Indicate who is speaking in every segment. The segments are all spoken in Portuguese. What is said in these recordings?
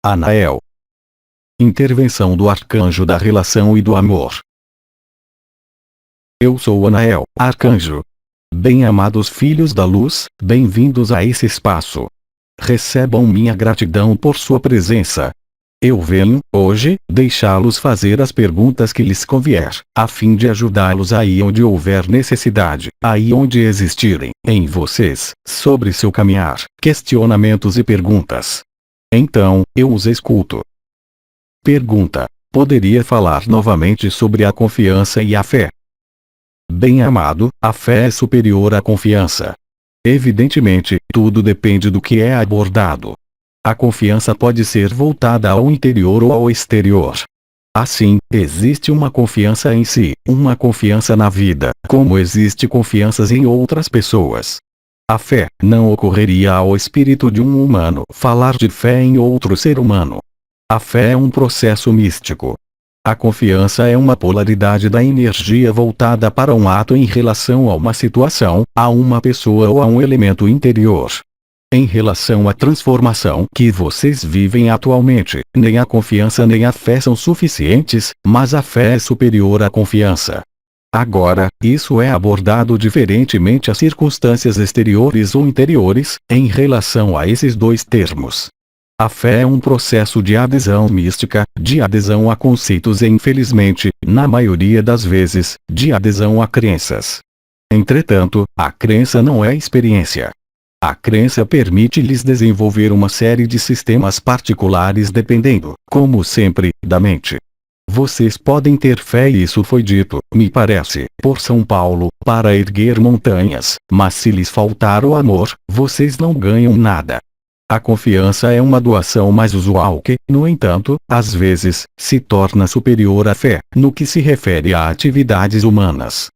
Speaker 1: Anael. Intervenção do Arcanjo da Relação e do Amor. Eu sou Anael, Arcanjo. Bem-amados filhos da luz, bem-vindos a esse espaço. Recebam minha gratidão por sua presença. Eu venho, hoje, deixá-los fazer as perguntas que lhes convier, a fim de ajudá-los aí onde houver necessidade, aí onde existirem, em vocês, sobre seu caminhar, questionamentos e perguntas. Então, eu os escuto. Pergunta: poderia falar novamente sobre a confiança e a fé? Bem-amado, a fé é superior à confiança. Evidentemente, tudo depende do que é abordado. A confiança pode ser voltada ao interior ou ao exterior. Assim, existe uma confiança em si, uma confiança na vida, como existe confianças em outras pessoas. A fé não ocorreria ao espírito de um humano falar de fé em outro ser humano. A fé é um processo místico. A confiança é uma polaridade da energia voltada para um ato em relação a uma situação, a uma pessoa ou a um elemento interior. Em relação à transformação que vocês vivem atualmente, nem a confiança nem a fé são suficientes, mas a fé é superior à confiança. Agora, isso é abordado diferentemente às circunstâncias exteriores ou interiores, em relação a esses dois termos. A fé é um processo de adesão mística, de adesão a conceitos e infelizmente, na maioria das vezes, de adesão a crenças. Entretanto, a crença não é experiência. A crença permite-lhes desenvolver uma série de sistemas particulares dependendo, como sempre, da mente. Vocês podem ter fé e isso foi dito, me parece, por São Paulo, para erguer montanhas, mas se lhes faltar o amor, vocês não ganham nada. A confiança é uma doação mais usual que, no entanto, às vezes, se torna superior à fé, no que se refere a atividades humanas.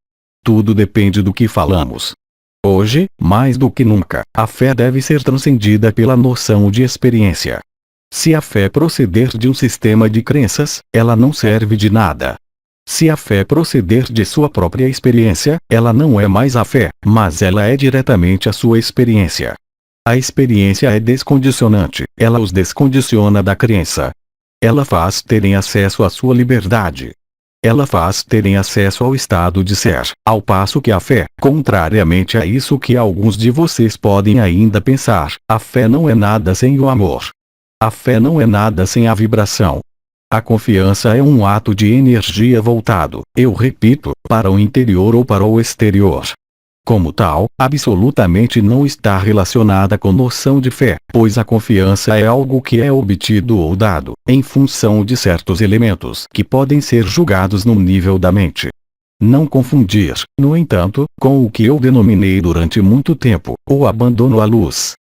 Speaker 1: Tudo depende do que falamos. Hoje, mais do que nunca, a fé deve ser transcendida pela noção de experiência. Se a fé proceder de um sistema de crenças, ela não serve de nada. Se a fé proceder de sua própria experiência, ela não é mais a fé, mas ela é diretamente a sua experiência. A experiência é descondicionante, ela os descondiciona da crença. Ela faz terem acesso à sua liberdade. Ela faz terem acesso ao estado de ser, ao passo que a fé, contrariamente a isso que alguns de vocês podem ainda pensar, a fé não é nada sem o amor. A fé não é nada sem a vibração. A confiança é um ato de energia voltado, eu repito, para o interior ou para o exterior. Como tal, absolutamente não está relacionada com noção de fé, pois a confiança é algo que é obtido ou dado, em função de certos elementos que podem ser julgados no nível da mente. Não confundir, no entanto, com o que eu denominei durante muito tempo, o abandono à luz.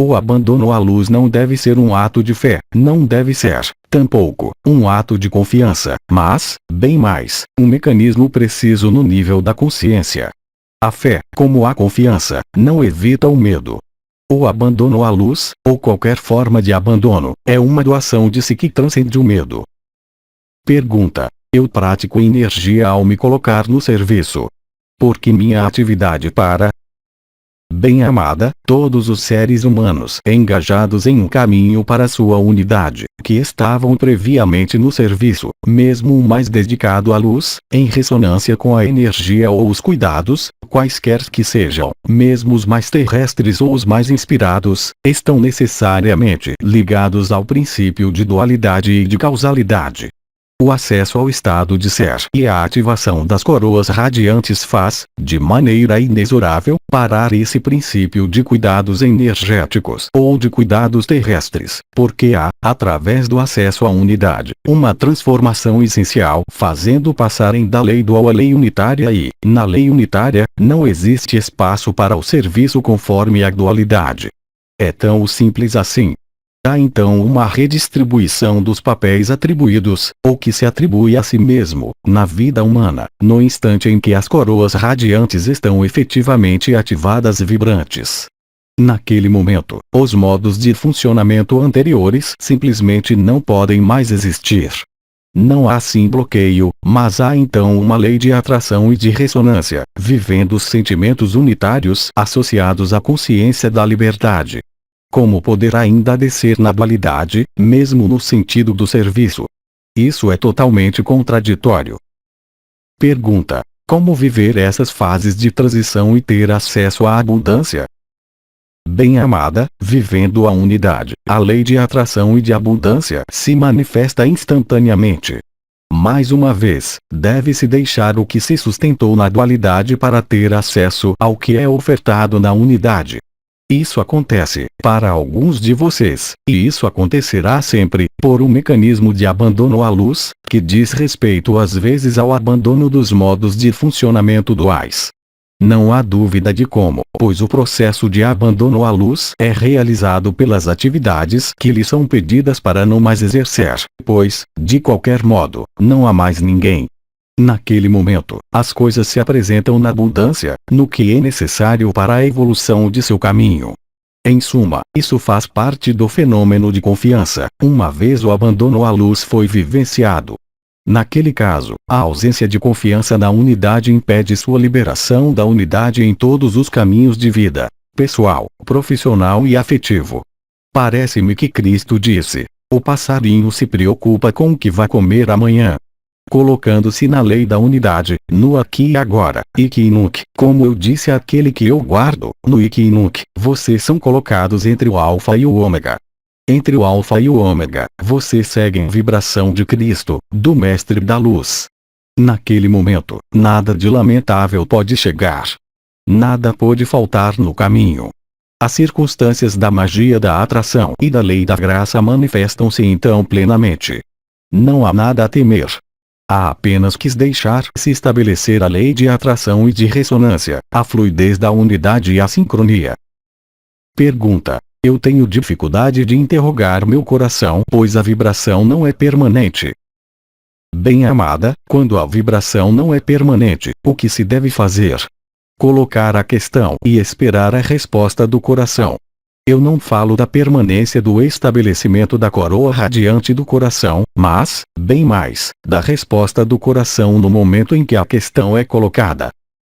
Speaker 1: O abandono à luz não deve ser um ato de fé, não deve ser, tampouco, um ato de confiança, mas, bem mais, um mecanismo preciso no nível da consciência. A fé, como a confiança, não evita o medo. O abandono à luz, ou qualquer forma de abandono, é uma doação de si que transcende o medo. Pergunta: eu pratico energia ao me colocar no serviço. Porque minha atividade para... Bem-amada, todos os seres humanos engajados em um caminho para sua unidade, que estavam previamente no serviço, mesmo o mais dedicado à luz, em ressonância com a energia ou os cuidados, quaisquer que sejam, mesmo os mais terrestres ou os mais inspirados, estão necessariamente ligados ao princípio de dualidade e de causalidade. O acesso ao estado de ser e a ativação das coroas radiantes faz, de maneira inexorável, parar esse princípio de cuidados energéticos ou de cuidados terrestres, porque há, através do acesso à unidade, uma transformação essencial fazendo passarem da lei dual à lei unitária e, na lei unitária, não existe espaço para o serviço conforme a dualidade. É tão simples assim. Há então uma redistribuição dos papéis atribuídos, ou que se atribui a si mesmo, na vida humana, no instante em que as coroas radiantes estão efetivamente ativadas e vibrantes. Naquele momento, os modos de funcionamento anteriores simplesmente não podem mais existir. Não há assim bloqueio, mas há então uma lei de atração e de ressonância, vivendo os sentimentos unitários associados à consciência da liberdade. Como poder ainda descer na dualidade, mesmo no sentido do serviço? Isso é totalmente contraditório. Pergunta: como viver essas fases de transição e ter acesso à abundância? Bem-amada, vivendo a unidade, a lei de atração e de abundância se manifesta instantaneamente. Mais uma vez, deve-se deixar o que se sustentou na dualidade para ter acesso ao que é ofertado na unidade. Isso acontece, para alguns de vocês, e isso acontecerá sempre, por um mecanismo de abandono à luz, que diz respeito às vezes ao abandono dos modos de funcionamento duais. Não há dúvida de como, pois o processo de abandono à luz é realizado pelas atividades que lhe são pedidas para não mais exercer, pois, de qualquer modo, não há mais ninguém. Naquele momento, as coisas se apresentam na abundância, no que é necessário para a evolução de seu caminho. Em suma, isso faz parte do fenômeno de confiança, uma vez o abandono à luz foi vivenciado. Naquele caso, a ausência de confiança na unidade impede sua liberação da unidade em todos os caminhos de vida, pessoal, profissional e afetivo. Parece-me que Cristo disse: o passarinho se preocupa com o que vai comer amanhã. Colocando-se na lei da unidade, no aqui e agora, ik e nunc, como eu disse àquele que eu guardo, no ik e nunc, vocês são colocados entre o alfa e o ômega. Entre o alfa e o ômega, vocês seguem vibração de Cristo, do Mestre da Luz. Naquele momento, nada de lamentável pode chegar. Nada pode faltar no caminho. As circunstâncias da magia da atração e da lei da graça manifestam-se então plenamente. Não há nada a temer. Há apenas que deixar se estabelecer a lei de atração e de ressonância, a fluidez da unidade e a sincronia. Pergunta: eu tenho dificuldade de interrogar meu coração, pois a vibração não é permanente. Bem-amada, quando a vibração não é permanente, o que se deve fazer? Colocar a questão e esperar a resposta do coração. Eu não falo da permanência do estabelecimento da coroa radiante do coração, mas, bem mais, da resposta do coração no momento em que a questão é colocada.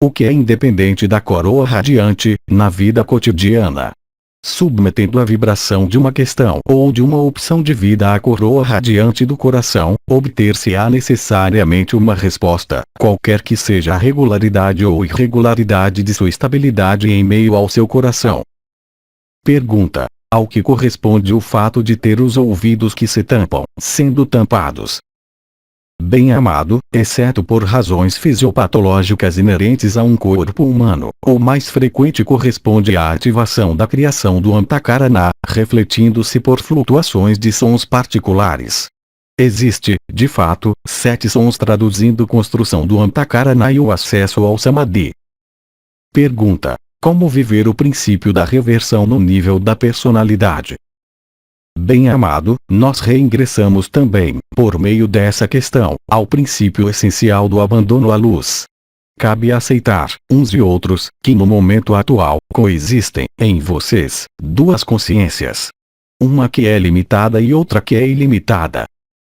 Speaker 1: O que é independente da coroa radiante, na vida cotidiana. Submetendo a vibração de uma questão ou de uma opção de vida à coroa radiante do coração, obter-se-á necessariamente uma resposta, qualquer que seja a regularidade ou irregularidade de sua estabilidade em meio ao seu coração. Pergunta: ao que corresponde o fato de ter os ouvidos que se tampam, sendo tampados? Bem-amado, exceto por razões fisiopatológicas inerentes a um corpo humano, o mais frequente corresponde à ativação da criação do Antakarana, refletindo-se por flutuações de sons particulares. Existe, de fato, 7 sons traduzindo construção do Antakarana e o acesso ao Samadhi. Pergunta: como viver o princípio da reversão no nível da personalidade? Bem-amado, nós reingressamos também, por meio dessa questão, ao princípio essencial do abandono à luz. Cabe aceitar, uns e outros, que no momento atual, coexistem, em vocês, duas consciências. Uma que é limitada e outra que é ilimitada.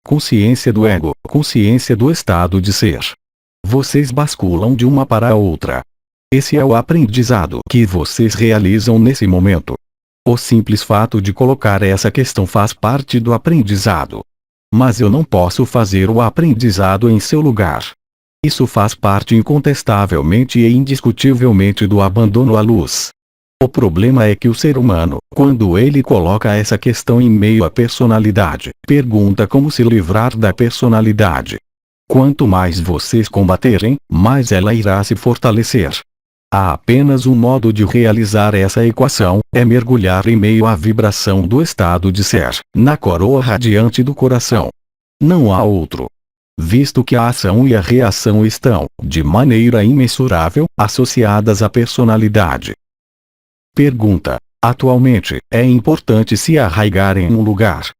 Speaker 1: Consciência do ego, consciência do estado de ser. Vocês basculam de uma para a outra. Esse é o aprendizado que vocês realizam nesse momento. O simples fato de colocar essa questão faz parte do aprendizado. Mas eu não posso fazer o aprendizado em seu lugar. Isso faz parte incontestavelmente e indiscutivelmente do abandono à luz. O problema é que o ser humano, quando ele coloca essa questão em meio à personalidade, pergunta como se livrar da personalidade. Quanto mais vocês combaterem, mais ela irá se fortalecer. Há apenas um modo de realizar essa equação, é mergulhar em meio à vibração do estado de ser, na coroa radiante do coração. Não há outro. Visto que a ação e a reação estão, de maneira imensurável, associadas à personalidade. Pergunta: atualmente, é importante se arraigar em um lugar?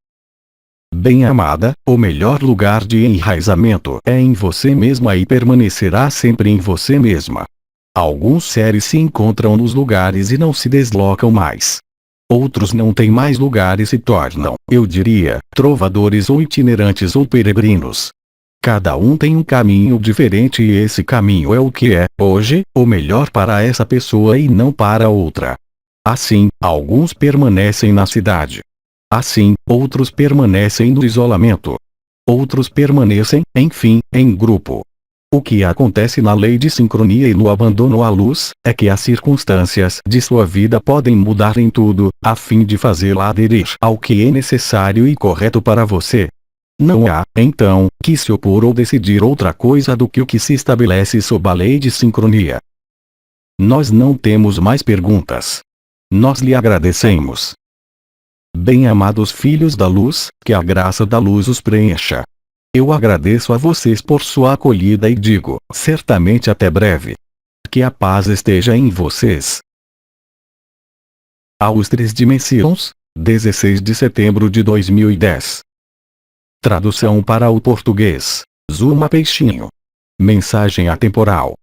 Speaker 1: Bem-amada, o melhor lugar de enraizamento é em você mesma e permanecerá sempre em você mesma. Alguns seres se encontram nos lugares e não se deslocam mais. Outros não têm mais lugar e se tornam, eu diria, trovadores ou itinerantes ou peregrinos. Cada um tem um caminho diferente e esse caminho é o que é, hoje, o melhor para essa pessoa e não para outra. Assim, alguns permanecem na cidade. Assim, outros permanecem no isolamento. Outros permanecem, enfim, em grupo. O que acontece na lei de sincronia e no abandono à luz, é que as circunstâncias de sua vida podem mudar em tudo, a fim de fazê-la aderir ao que é necessário e correto para você. Não há, então, que se opor ou decidir outra coisa do que o que se estabelece sob a lei de sincronia. Nós não temos mais perguntas. Nós lhe agradecemos. Bem-amados filhos da luz, que a graça da luz os preencha. Eu agradeço a vocês por sua acolhida e digo, certamente até breve. Que a paz esteja em vocês. Aos 3 Dimensões, 16 de setembro de 2010. Tradução para o português: Zuma Peixinho. Mensagem atemporal.